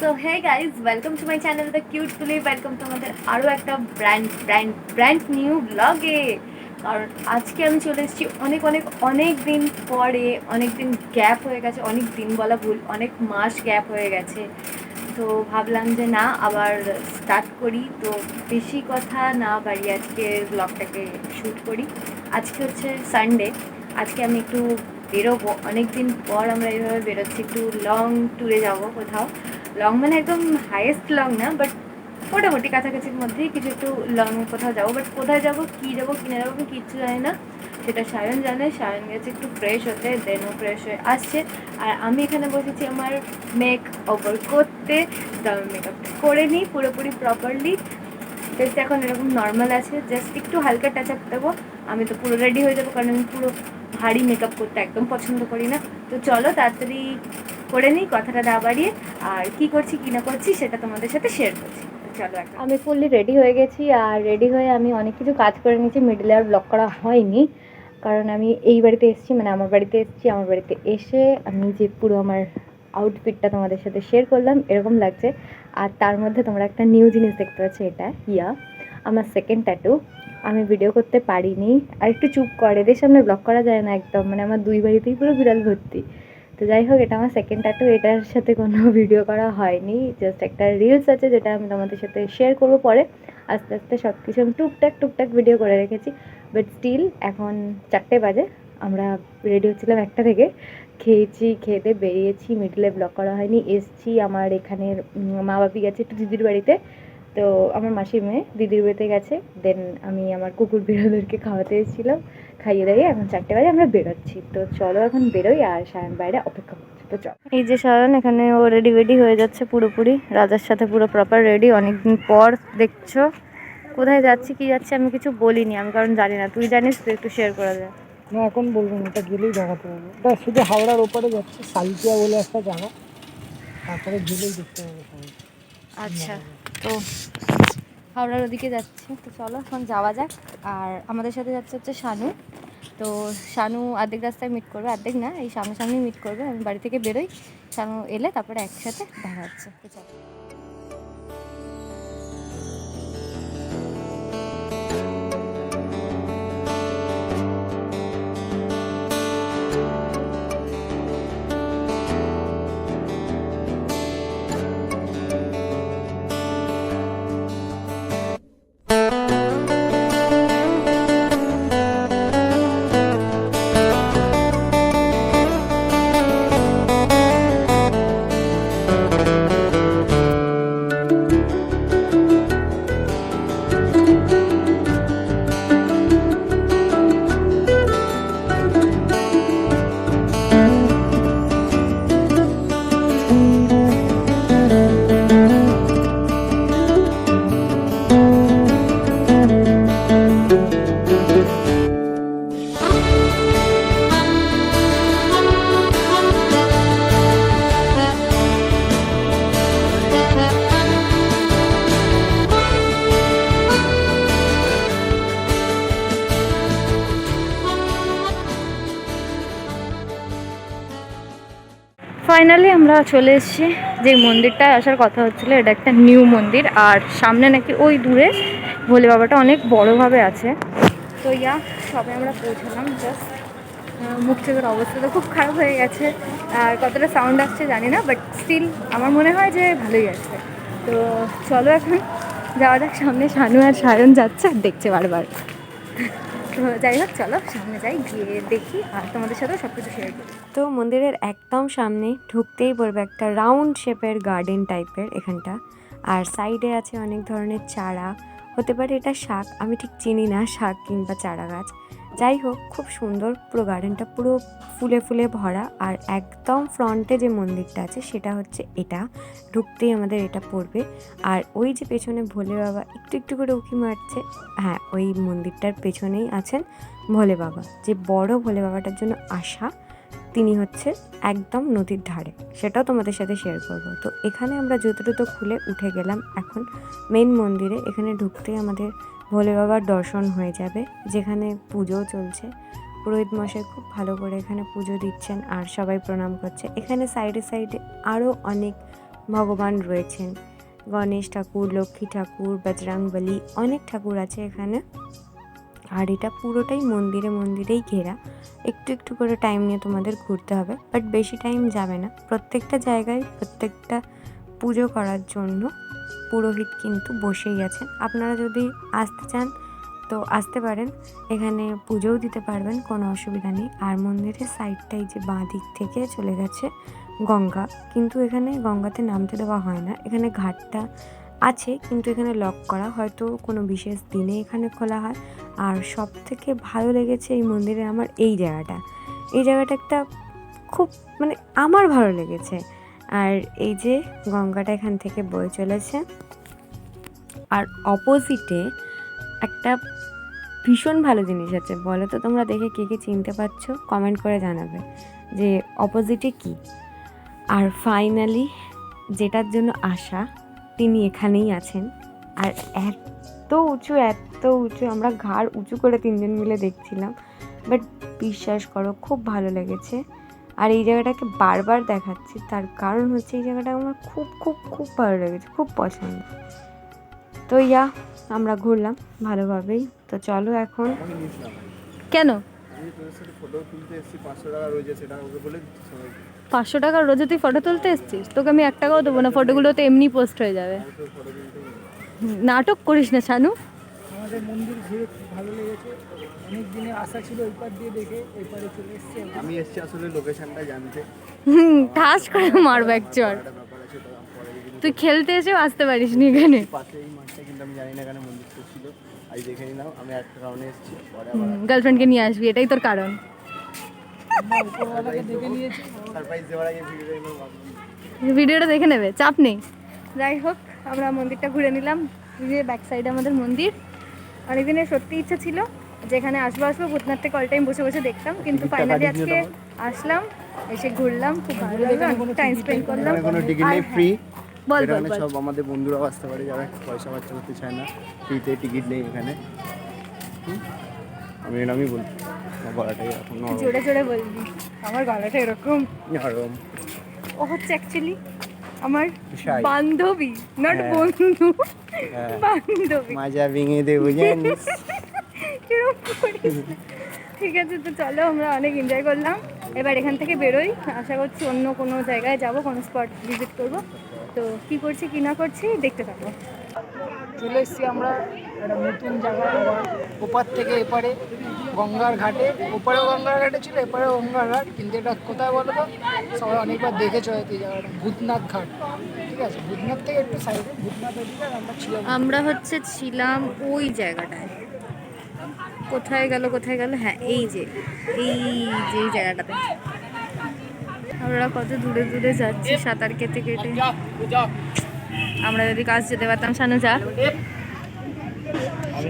So hey guys, welcome to my channel the cute Tuli. Welcome to আমাদের আরও একটা brand new ব্লগে। কারণ আজকে আমি চলে এসেছি অনেক অনেক অনেক দিন পরে। অনেক দিন গ্যাপ হয়ে গেছে, অনেক দিন বলা ভুল, অনেক মাস গ্যাপ হয়ে গেছে। তো ভাবলাম যে না, আবার স্টার্ট করি। তো বেশি কথা না বাড়িয়ে আজকে ব্লগটাকে শ্যুট করি। আজকে হচ্ছে সানডে। আজকে আমি একটু বেরোবো, অনেক দিন পর আমরা এইভাবে বেরোচ্ছি, একটু লং ট্যুরে যাব কোথাও। লং মানে একদম হাইয়েস্ট লং না, বাট মোটামুটি কাছাকাছির মধ্যেই কিছু একটু লং কোথাও যাবো। বাট কোথায় যাবো, কী যাবো, কিনে যাবো, আমি কিচ্ছু জানি না। সেটা সায়ন জানে। সায়ন গেছে একটু ফ্রেশ হতে, দেন ও ফ্রেশ হয়ে আসছে। আর আমি এখানে বসেছি আমার মেক ওভার করতে। তো আমি মেকআপটা করে নিই পুরোপুরি প্রপারলি। ফেস এখন এরকম নর্মাল আছে, জাস্ট একটু হালকা টাচ আপ দেবো। আমি তো পুরো রেডি হয়ে যাবো, কারণ আমি পুরো ভারী মেকআপ করতে একদম পছন্দ করি না। তো চলো তাড়াতাড়ি করে নিই, কথাটা না বাড়িয়ে। আর কী করছি কী না করছি সেটা তোমাদের সাথে শেয়ার করছি। তো চলো, এখন আমি ফুললি রেডি হয়ে গেছি। আর রেডি হয়ে আমি অনেক কিছু কাজ করে নিয়েছি, মিডলে আর ব্লগ করা হয়নি। কারণ আমি এই বাড়িতে এসেছি, মানে আমার বাড়িতে এসেছি। আমার বাড়িতে এসে আমি যে পুরো আমার আউটফিটটা তোমাদের সাথে শেয়ার করলাম, এরকম লাগছে। আর তার মধ্যে তোমরা একটা নিউ জিনিস দেখতে পাচ্ছ, এটা আমার সেকেন্ড ট্যাটু। আমি ভিডিও করতে পারিনি। আর একটু চুপ করে, এদের সামনে ব্লগ করা যায় না একদম, মানে আমার দুই বাড়িতেই পুরো বিড়াল ভর্তি। তো যাই হোক, এটা আমার সেকেন্ড ট্যাটু। এটার সাথে কোনো ভিডিও করা হয়নি, জাস্ট একটা রিলস আছে যেটা আমি তোমাদের সাথে শেয়ার করবো পরে। আস্তে আস্তে সব কিছু আমি টুকটাক ভিডিও করে রেখেছি। বাট স্টিল এখন 4টে বাজে, আমরা রেডি হচ্ছিলাম 1টা থেকে। খেয়েছি, খেতে বেরিয়েছি, মিডলে ব্লগ করা হয়নি। এসছি আমার এখানের মা বাপি গেছে একটু দিদির বাড়িতে। তো আমার মাসির মেয়ে দিদির বাড়িতে গেছে। দেন আমি আমার কুকুর বিড়ালদেরকে খাওয়াতে এসেছিলাম, খাইয়ে দাঁড়িয়ে এখন 4টে বাজে, আমরা বেরোচ্ছি। তো চলো এখন বেরোই, আর সায়ন বাইরে অপেক্ষা করছে। তো চলো, এই যে সায়ন এখানে, ও রেডি হয়ে যাচ্ছে পুরোপুরি রাজার সাথে, পুরো প্রপার রেডি। অনেকদিন পর দেখছো। কোথায় যাচ্ছি কি যাচ্ছে আমি কিছু বলিনি, আমি কারণ জানি না। তুই জানিস, তুই একটু শেয়ার করে দে। না, এখন বলবো না, এটা গেলেই দেখাতে হবে। এটা শুধু হাওড়ার ওপারে যাচ্ছে, সালকিয়া বলে একটা জায়গা, তারপরে গেলেই দেখতে হবে সবাই। আচ্ছা, তো হাওড়ার ওদিকে যাচ্ছি। তো চলো এখন যাওয়া যাক। আর আমাদের সাথে যাচ্ছে হচ্ছে শানু। তো শানু অর্ধেক রাস্তায় মিট করবে, অর্ধেক না, এই সামনাসামনি মিট করবে। আমি বাড়ি থেকে বেরোই, শানু এলে তারপরে একসাথে দেখা হচ্ছে। তো চলো। ফাইনালি আমরা চলে এসেছি যে মন্দিরটায় আসার কথা হচ্ছিলো। এটা একটা নিউ মন্দির, আর সামনে নাকি ওই দূরে ভোলে বাবাটা অনেক বড়োভাবে আছে। তো সবে আমরা পৌঁছালাম জাস্ট। মুখ চোখের অবস্থা তো খুব খারাপ হয়ে গেছে, আর কতটা সাউন্ড আসছে জানি না, বাট স্টিল আমার মনে হয় যে ভালোই আছে। তো চলো এখন যাওয়া যাক সামনে। শানু আর সায়ন যাচ্ছে আর দেখছে বারবার। তো যাই হোক, চলো সামনে যাই, গিয়ে দেখি আর তোমাদের সাথে সব কিছু শেয়ার করি। তো মন্দিরের একদম সামনে ঢুকতেই পড়বে একটা রাউন্ড শেপের গার্ডেন টাইপের এখানটা। আর সাইডে আছে অনেক ধরনের চারা, হতে পারে এটা শাক, আমি ঠিক চিনি না শাক কিংবা চারা গাছ। যাই হোক, খুব সুন্দর পুরো গার্ডেনটা, পুরো ফুলে ফুলে ভরা। আর একদম ফ্রন্টে যে মন্দিরটা আছে সেটা হচ্ছে এটা, ঢুকতেই আমাদের এটা পড়বে। আর ওই যে পেছনে ভোলে বাবা একটু একটু করে উঁকি মারছে, হ্যাঁ ওই মন্দিরটার পেছনেই আছেন ভোলে বাবা। যে বড় ভোলে বাবাটার জন্য আসা, তিনি হচ্ছে একদম নদীর ধারে, সেটাও তোমাদের সাথে শেয়ার করবো। তো এখানে আমরা জুতো টুতো খুলে উঠে গেলাম এখন মেন মন্দিরে। এখানে ঢুকতেই আমাদের ভোলে বাবার দর্শন হয়ে যাবে, যেখানে পুজোও চলছে। পুরোহিত মশাই খুব ভালো করে এখানে পুজো দিচ্ছেন আর সবাই প্রণাম করছে। এখানে সাইডে সাইডে আরও অনেক ভগবান রয়েছেন, গণেশ ঠাকুর, লক্ষ্মী ঠাকুর, বজরংবলী, অনেক ঠাকুর আছে এখানে। আর এটা পুরোটাই মন্দিরেই ঘেরা। একটু একটু করে টাইম নিয়ে তোমাদের ঘুরতে হবে, বাট বেশি টাইম যাবে না। প্রত্যেকটা জায়গায় প্রত্যেকটা পুজো করার জন্য পুরোহিত কিন্তু বসেই আছেন। আপনারা যদি আসতে চান তো আসতে পারেন, এখানে পুজোও দিতে পারবেন, কোনো অসুবিধা নেই। আর মন্দিরের সাইডটাই যে বাঁ দিক থেকে চলে গেছে গঙ্গা, কিন্তু এখানে গঙ্গাতে নামতে দেওয়া হয় না। এখানে ঘাটটা আছে কিন্তু এখানে লক করা, হয়তো কোনো বিশেষ দিনে এখানে খোলা হয়। আর সব থেকে ভালো লেগেছে এই মন্দিরে আমার এই জায়গাটা একটা খুব মানে আমার ভালো লেগেছে। আর এই যে গঙ্গাটা এখান থেকে বয়ে চলেছে, আর অপোজিটে একটা ভীষণ ভালো জিনিস আছে। বলো তো তোমরা দেখে কে কে চিনতে পারছো, কমেন্ট করে জানাবে যে অপোজিটে কি। আর ফাইনালি যেটার জন্য আসা, তিনি এখানেই আছেন। আর এত উঁচু, আমরা ঘাড় উঁচু করে তিনজন মিলে দেখছিলাম, বাট বিশ্বাস করো খুব ভালো লেগেছে। আর এই জায়গাটাকে বারবার দেখাচ্ছি, তার কারণ হচ্ছে এই জায়গাটা আমার খুব খুব খুব ভালো লেগেছে, খুব পছন্দ। তো আমরা ঘুরলাম ভালোভাবেই। তো চলো এখন। কেন 500 টাকা রোজে তুই ফটো তুলতে এসছিস? তোকে আমি 1 টাকাও দেবো না, ফটোগুলো তো এমনি পোস্ট হয়ে যাবে। নাটক করিস না শানু। আমাদের মন্দির ঘুরে খুব ভালো লেগেছে, অনেক দিনের আশা ছিল ওই পার দিয়ে দেখে ওই পারে চলে এসেছি। আমি এসেছি আসলে লোকেশনটা জানতে। ঠাস করে মারবো এক চর। তুই খেলতে এসেও আসতে পারিস নি এখানে। পাশে এই মাঠটা, কিন্তু আমি জানি না এখানে মন্দির ছিল। আজ দেখে নিলাম, আমি একটা কারণে এসেছি। পরে গার্লফ্রেন্ডকে নিয়ে আসবি, এটাই তোর কারণ। উপরওয়ালাকে দেখে নিয়েছি, সারপ্রাইজ দেওয়ার আগে ভিডিওটা দেখে নেবে, চাপ নেই। যাই হোক, আমরা মন্দিরটা ঘুরে নিলাম। যে ব্যাক সাইডে আমাদের মন্দির। অনেকদিনের সত্যি ইচ্ছা ছিল যেখানে আসবো ভূতনাথ থেকে অল টাইম বসে বসে দেখতাম, কিন্তু ফাইনালি আজকে আসলাম, এসে ঘুরলাম, খুব ভালো লাগলো, টাইম স্পেন্ড করলাম। কোনো টিকিট নেই, ফ্রি। বল এখানে সব আমাদের বন্ধুরাও আসতে পারে যারা পয়সা খরচা করতে চায় না। ফ্রিতে টিকিট নেই এখানে। আমি বলছি আমার গলাটাই এখন জোরে জোরে বলবি, আমার গলাটা এরকম। নরম। ও হচ্ছে অ্যাকচুয়ালি আমার Shy. বান্ধবী, নট হ্যাঁ। বন্ধু, হ্যাঁ। বান্ধবী। মাজা ভেঙে দেবো জানিস। কিরকম করিস না। ঠিক আছে, তো চলো, আমরা অনেক এনজয় করলাম। এবার এখান থেকে বেরোই, আশা করছি অন্য কোনো জায়গায় যাব, কোনো স্পট ভিজিট করব। তো কী করছি কী না করছি দেখতে থাকবো। চলে এসেছি আমরা একটা নতুন জায়গায়, আবার ওপার থেকে এপারে গঙ্গার ঘাটে। ওপারেও গঙ্গার ঘাটে ছিল, এপারেও গঙ্গার ঘাট, কিন্তু এটা কোথায় বলো তো? সবাই অনেকবার দেখেছো হয়তো এই জায়গাটা, ভূতনাথ ঘাট। ঠিক আছে, ভূতনাথ থেকে একটু সাইডে, ভূতনাথ ওদিকে, আর আমরা ছিলাম আমরা ছিলাম ওই জায়গাটায়। কোথায় গেল? হ্যাঁ, এই যে এই জায়গাটাতে। আমরা কত দূরে দূরে যাচ্ছি সাঁতার কেটে কেটে। আমরা যদি কাজ যেতে পারতাম। শানু যা। আমি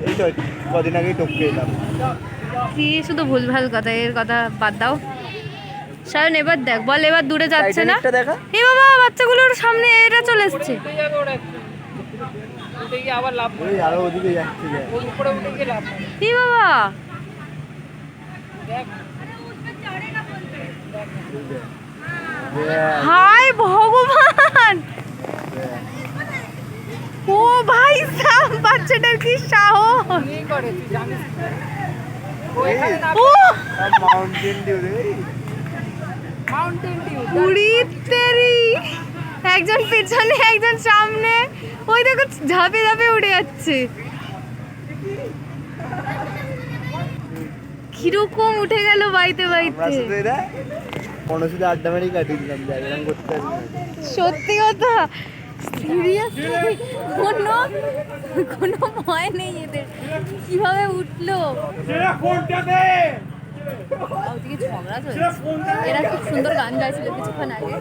এই তো কদিন আগেই টপকে এলাম। কি শুধু ভুলভাল কথা, এর কথা বাদ দাও। শায়ন এবার দেখ, বল এবার দূরে যাচ্ছে না। দেখা। এ বাবা, বাচ্চাগুলোর সামনে এটা চলে এসছে। আবার লাভ ওই আরো ওদিকে যাচ্ছে যে। উপরে উঠে গিয়ে লাভ এ বাবা, হায় ভগবান, ও ভাই সাহেব, বাচ্চাটার কি সাহস! করে, তুই জানিস ও মাউন্টেন ডিউ রে। Mountain Dew. উড়ি তেরি, একজন পেছনে একজন সামনে, ওই দেখো ঝাঁপে ঝাঁপে উড়ে যাচ্ছে। কিরকম উঠে গেল বাইতে আমরা বাইতে। শুধু এরা শুধু আড্ডা মারি কাটিয়ে দিলাম, এরকম করতে পারি না। সত্যি কথা, সিরিয়াসলি কোনো ভয় নেই এদের। কিভাবে উঠলো! ওদিকে ঝগড়া চলছে। এরা খুব সুন্দর গান গাইছিল কিছুক্ষণ আগে,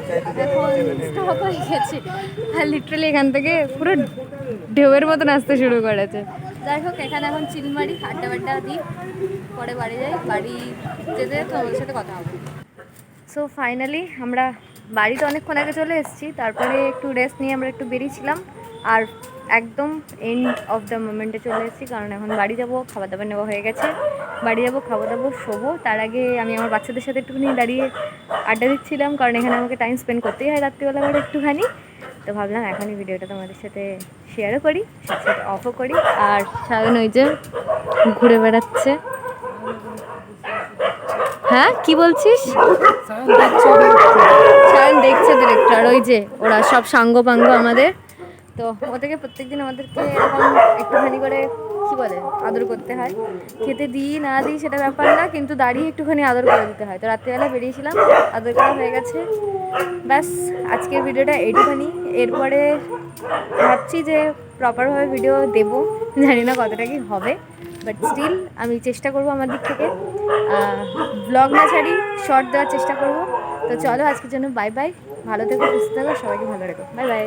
এখন স্টপ হয়ে গেছে। আর লিটারালি এখান থেকে পুরো ঢেউয়ের মতন আসতে শুরু করেছে। যাই হোক, এখানে এখন চিল মারি, আড্ডা বাড্ডা দিই, পরে বাড়ি যাই। বাড়ি যেতে তোমাদের সাথে কথা হবে। সো ফাইনালি আমরা বাড়িতে অনেকক্ষণ আগে চলে এসেছি। তারপরে একটু রেস্ট নিয়ে আমরা একটু বেরিয়েছিলাম। আর একদম এন্ড অফ দ্য মোমেন্টে চলে এসেছি, কারণ এখন বাড়ি যাব, খাবার দাবার নেওয়া হয়ে গেছে, বাড়ি যাব, খাওয়া দাবো, শোবো। তার আগে আমি আমার বাচ্চাদের সাথে একটুখানি দাঁড়িয়ে আড্ডা দিচ্ছিলাম, কারণ এখানে আমাকে টাইম স্পেন্ড করতেই হয় রাত্রিবেলা করে একটুখানি। তো ভাবলাম এখনই ভিডিওটা তোমাদের সাথে শেয়ারও করি, সাথে সাথে অফও করি। আর সায়ন ওই যে ঘুরে বেড়াচ্ছে। হ্যাঁ কি বলছিস? সায়ন দেখছে ডিরেক্টর, ওই যে ওরা সব সাঙ্গ পাঙ্গ আমাদের। তো ওদেরকে প্রত্যেকদিন আমাদেরকে এরকম একটুখানি করে কী বলে আদর করতে হয়। খেতে দিই না দিই সেটা ব্যাপার না, কিন্তু দাঁড়িয়ে একটুখানি আদর করে দিতে হয়। তো রাত্রিবেলা বেরিয়েছিলাম, আদর করা হয়ে গেছে। ব্যাস আজকের ভিডিওটা এইটুখানি। এরপরে ভাবছি যে প্রপারভাবে ভিডিও দেবো, জানি না কতটা কি হবে, বাট স্টিল আমি চেষ্টা করবো আমার দিক থেকে ব্লগ না ছাড়ি, শর্ট দেওয়ার চেষ্টা করব। তো চলো আজকের জন্য বাই বাই, ভালো থেকো, সুস্থ থাকো, সবাইকে ভালো রেখো, বাই বাই।